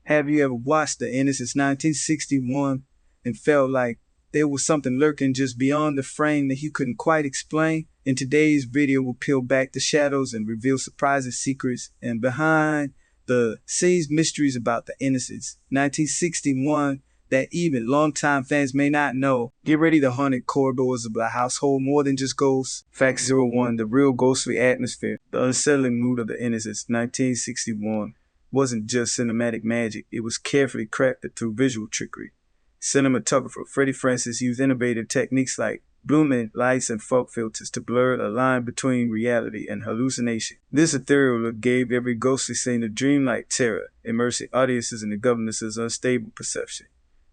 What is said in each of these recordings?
Have you ever watched The Innocents 1961 and felt like there was something lurking just beyond the frame that you couldn't quite explain? In today's video, we'll peel back the shadows and reveal surprising secrets and behind the scenes mysteries about The Innocents 1961 that even longtime fans may not know. Get ready, the haunted corridors of a household more than just ghosts. Fact 01, the real ghostly atmosphere. The unsettling mood of The Innocents 1961 wasn't just cinematic magic, it was carefully crafted through visual trickery. Cinematographer Freddie Francis used innovative techniques like blooming lights and fog filters to blur the line between reality and hallucination. This ethereal look gave every ghostly scene a dreamlike terror, immersing audiences in the governess's unstable perception.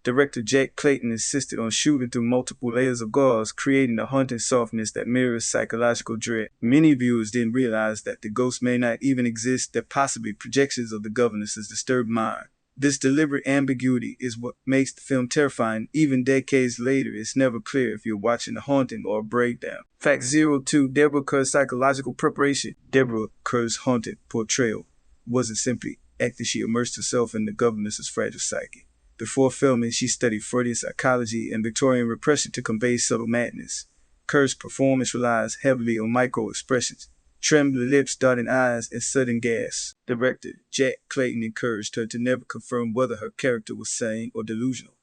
Director Jack Clayton insisted on shooting through multiple layers of gauze, creating a haunting softness that mirrors psychological dread. Many viewers didn't realize that the ghosts may not even exist, they're possibly projections of the governess's disturbed mind. This deliberate ambiguity is what makes the film terrifying. Even decades later, it's never clear if you're watching a haunting or a breakdown. Fact 02, Deborah Kerr's psychological preparation. Deborah Kerr's haunted portrayal wasn't simply acting, she immersed herself in the governess's fragile psyche. Before filming, she studied Freudian psychology and Victorian repression to convey subtle madness. Kerr's performance relies heavily on micro-expressions, trembling lips, darting eyes, and sudden gasps. Director Jack Clayton encouraged her to never confirm whether her character was sane or delusional.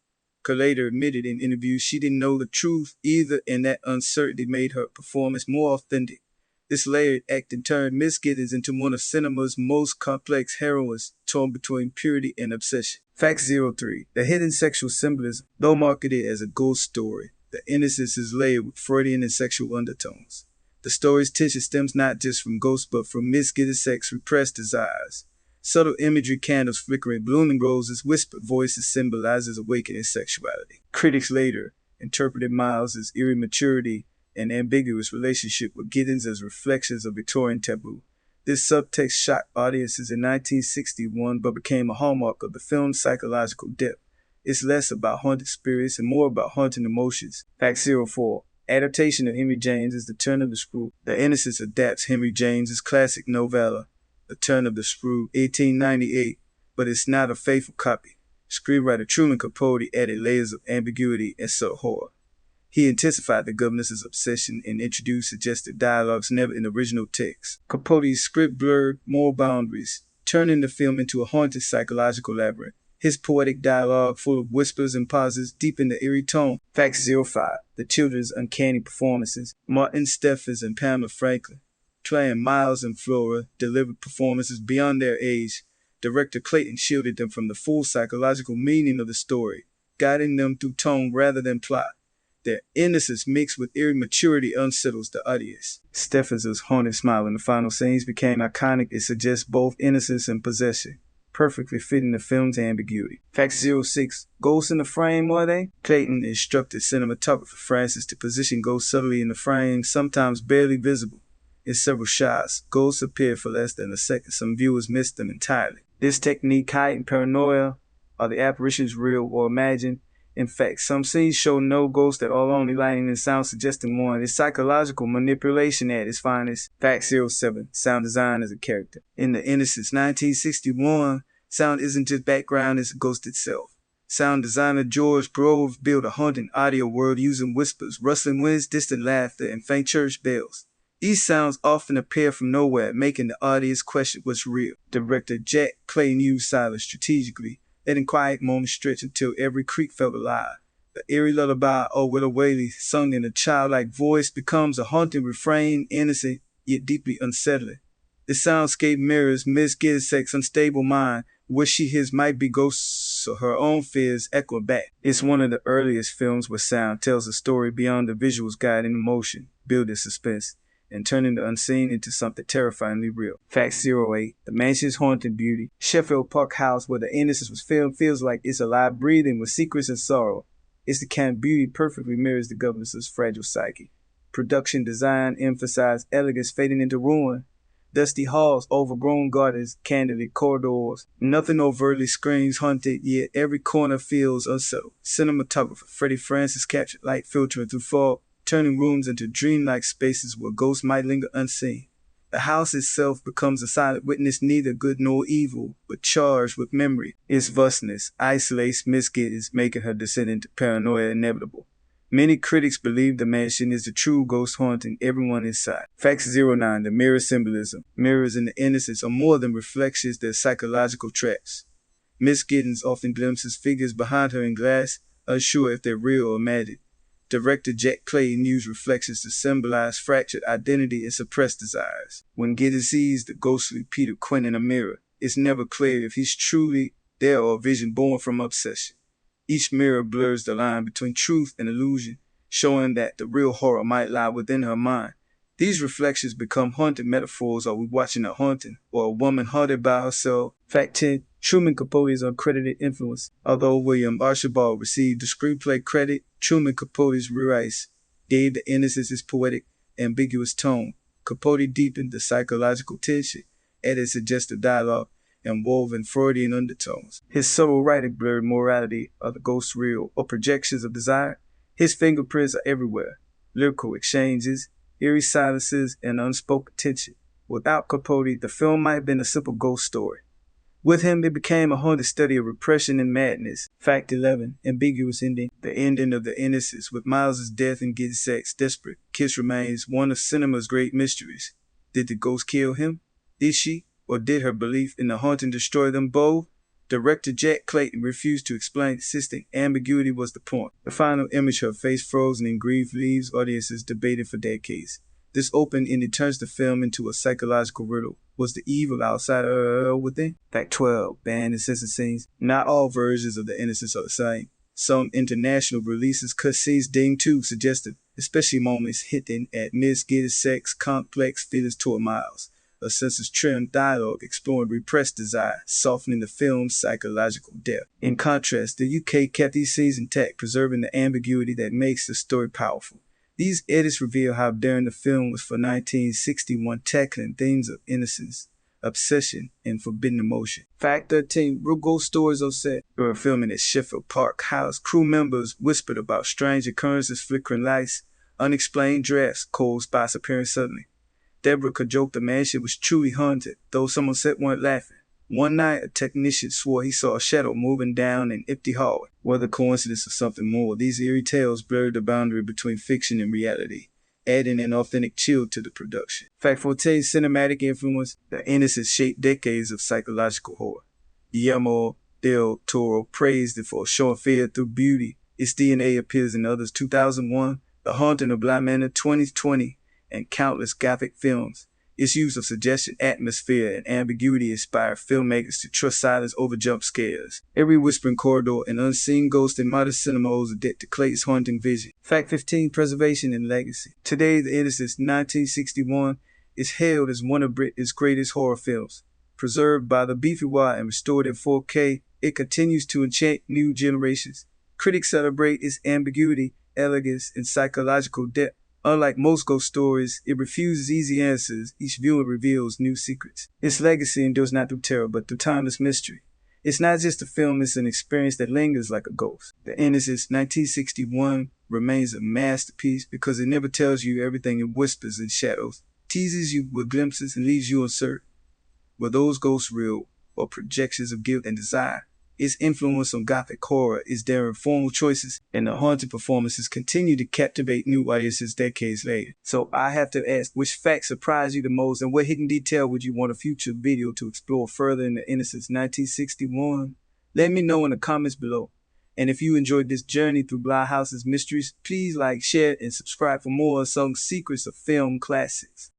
Kerr later admitted in interviews she didn't know the truth either, and that uncertainty made her performance more authentic. This layered acting turned Miss Giddens into one of cinema's most complex heroines, torn between purity and obsession. Fact 03, the hidden sexual symbolism. Though marketed as a ghost story, The Innocents is layered with Freudian and sexual undertones. The story's tension stems not just from ghosts but from Miss Giddens' sex repressed desires. Subtle imagery, candles flickering, blooming roses, whispered voices symbolizes awakening sexuality. Critics later interpreted Miles's eerie maturity and ambiguous relationship with Giddens as reflections of Victorian taboo. This subtext shocked audiences in 1961 but became a hallmark of the film's psychological depth. It's less about haunted spirits and more about haunting emotions. Fact 04, adaptation of Henry James's The Turn of the Screw. The Innocents adapts Henry James's classic novella, The Turn of the Screw, 1898, but it's not a faithful copy. Screenwriter Truman Capote added layers of ambiguity and subtle horror. He intensified the governess's obsession and introduced suggestive dialogues never in the original text. Capote's script blurred moral boundaries, turning the film into a haunted psychological labyrinth. His poetic dialogue, full of whispers and pauses, deepened the eerie tone. Fact 05, the children's uncanny performances. Martin Steffens and Pamela Franklin, playing Miles and Flora, delivered performances beyond their age. Director Clayton shielded them from the full psychological meaning of the story, guiding them through tone rather than plot. Their innocence mixed with eerie maturity unsettles the audience. Steffens' haunted smile in the final scenes became iconic. It suggests both innocence and possession, perfectly fitting the film's ambiguity. Fact 06, ghosts in the frame, are they? Clayton instructed cinematographer Francis to position ghosts subtly in the frame, sometimes barely visible. In several shots, ghosts appear for less than a second. Some viewers missed them entirely. This technique heightened paranoia. Are the apparitions real or imagined? In fact, some scenes show no ghost at all, only lighting and sound suggesting one. It's psychological manipulation at its finest. Fact 07, sound design as a character. In The Innocents 1961, sound isn't just background, it's a ghost itself. Sound designer George Grove built a haunting audio world using whispers, rustling winds, distant laughter, and faint church bells. These sounds often appear from nowhere, making the audience question what's real. Director Jack Clayton used silence strategically, letting quiet moments stretch until every creak felt alive. The eerie lullaby, "Oh Willow Whaley," sung in a childlike voice, becomes a haunting refrain, innocent yet deeply unsettling. The soundscape mirrors Miss Giddens' unstable mind. What she hears might be ghosts or her own fears echo back. It's one of the earliest films where sound tells a story beyond the visuals, guiding emotion, building suspense, and turning the unseen into something terrifyingly real. Fact 08, the mansion's haunted beauty. Sheffield Park House, where The Innocents was filmed, feels like it's alive, breathing with secrets and sorrow. It's the kind of beauty perfectly mirrors the governess's fragile psyche. Production design emphasized elegance fading into ruin. Dusty halls, overgrown gardens, candlelit corridors. Nothing overtly screams haunted, yet every corner feels unsettled. Cinematographer Freddie Francis captured light filtering through fog, turning rooms into dreamlike spaces where ghosts might linger unseen. The house itself becomes a silent witness, neither good nor evil, but charged with memory. Its vastness isolates Miss Giddens, making her descent into paranoia inevitable. Many critics believe the mansion is the true ghost haunting everyone inside. Fact 09. The mirror symbolism. Mirrors in the innocence are more than reflections, they're psychological traps. Miss Giddens often glimpses figures behind her in glass, unsure if they're real or imagined. Director Jack Clayton used reflections to symbolize fractured identity and suppressed desires. When Giddens sees the ghostly Peter Quinn in a mirror, it's never clear if he's truly there or a vision born from obsession. Each mirror blurs the line between truth and illusion, showing that the real horror might lie within her mind. These reflections become haunted metaphors. Are we watching a haunting or a woman haunted by herself? Fact 10. Truman Capote's uncredited influence. Although William Archibald received the screenplay credit, Truman Capote's rewrites gave The Innocents its poetic, ambiguous tone. Capote deepened the psychological tension, added suggestive dialogue, and wove in Freudian undertones. His subtle writing blurred morality. Are the ghosts real or projections of desire? His fingerprints are everywhere. Lyrical exchanges, eerie silences, and unspoken tension. Without Capote, the film might have been a simple ghost story. With him, it became a haunted study of repression and madness. Fact 11. Ambiguous ending. The ending of The Innocents, with Miles's death and Giddens' sex desperate kiss, remains one of cinema's great mysteries. Did the ghost kill him? Did she? Or did her belief in the haunting destroy them both? Director Jack Clayton refused to explain, insisting ambiguity was the point. The final image, her face frozen in grief, leaves audiences debating for decades. This open-ending turns the film into a psychological riddle. Was the evil outside or within? Fact 12. Banned and censored scenes. Not all versions of The Innocents are the same. Some international releases cut scenes deemed too suggestive, especially moments hinting at Miss Giddens' sex, complex feelings toward Miles. A census-trimmed dialogue exploring repressed desire, softening the film's psychological depth. In contrast, the UK kept these scenes intact, preserving the ambiguity that makes the story powerful. These edits reveal how daring the film was for 1961, tackling themes of innocence, obsession, and forbidden emotion. Fact 13. Real ghost stories on set. During filming at Sheffield Park House, crew members whispered about strange occurrences, flickering lights, unexplained drafts, cold spots appearing suddenly. Deborah could joke the mansion was truly haunted, though some on set weren't laughing. One night, a technician swore he saw a shadow moving down an empty hallway. Whether coincidence or something more, these eerie tales blurred the boundary between fiction and reality, adding an authentic chill to the production. Fact 14. Cinematic influence. The Innocents shaped decades of psychological horror. Guillermo del Toro praised it for showing fear through beauty. Its DNA appears in others. 2001, The Haunting of Bly Manor, 2020, and countless gothic films. Its use of suggestion, atmosphere, and ambiguity inspired filmmakers to trust silence over jump scares. Every whispering corridor and unseen ghost in modern cinema owes a debt to Clayton's haunting vision. Fact 15. Preservation and legacy. Today, The Innocents, 1961, is hailed as one of Britain's greatest horror films. Preserved by the beefy wire and restored in 4K, it continues to enchant new generations. Critics celebrate its ambiguity, elegance, and psychological depth. Unlike most ghost stories, it refuses easy answers. Each viewer reveals new secrets. Its legacy endures not through terror, but through timeless mystery. It's not just a film, it's an experience that lingers like a ghost. The Innocents, 1961, remains a masterpiece because it never tells you everything. It whispers in shadows, teases you with glimpses, and leaves you uncertain. Were those ghosts real, or projections of guilt and desire? Its influence on gothic horror is their informal choices, and the haunted performances continue to captivate new audiences decades later. So I have to ask, which fact surprised you the most, and what hidden detail would you want a future video to explore further in The Innocents 1961? Let me know in the comments below. And if you enjoyed this journey through Bly House's mysteries, please like, share, and subscribe for more unsung secrets of film classics.